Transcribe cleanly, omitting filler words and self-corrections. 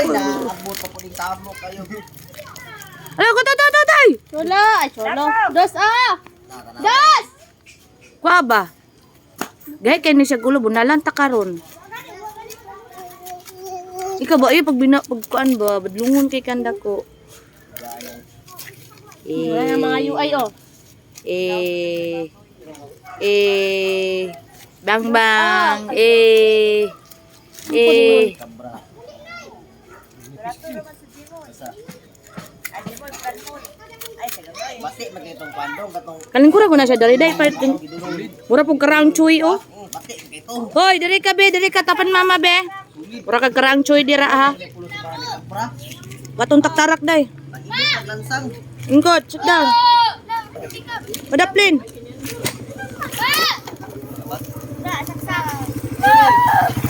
Ay, naabot pa po ng tamo kayo. Ano ko tay? Cholo, ay cholo. Dos Dos! Kuha ba? Gaya kayo ni siya gulo, bunalan ta karon. Ikaw ba, pag pagkuan ba, badlungon kay kanda ko. Wala na mga UI oh. Bang bang, Kabra. Bati magitong pandong katong Kalingkura ko na siya dali day part. Mura pong karaang chuy oh. bati gito. Hoy, diri ka be, diri ka tapan mama be. Mura kag karaang chuy dira ha. Pulo sa bani kabra. Batong taktarak day. Pag lansang. Ingkot, sit down. Padaplin. Saksak.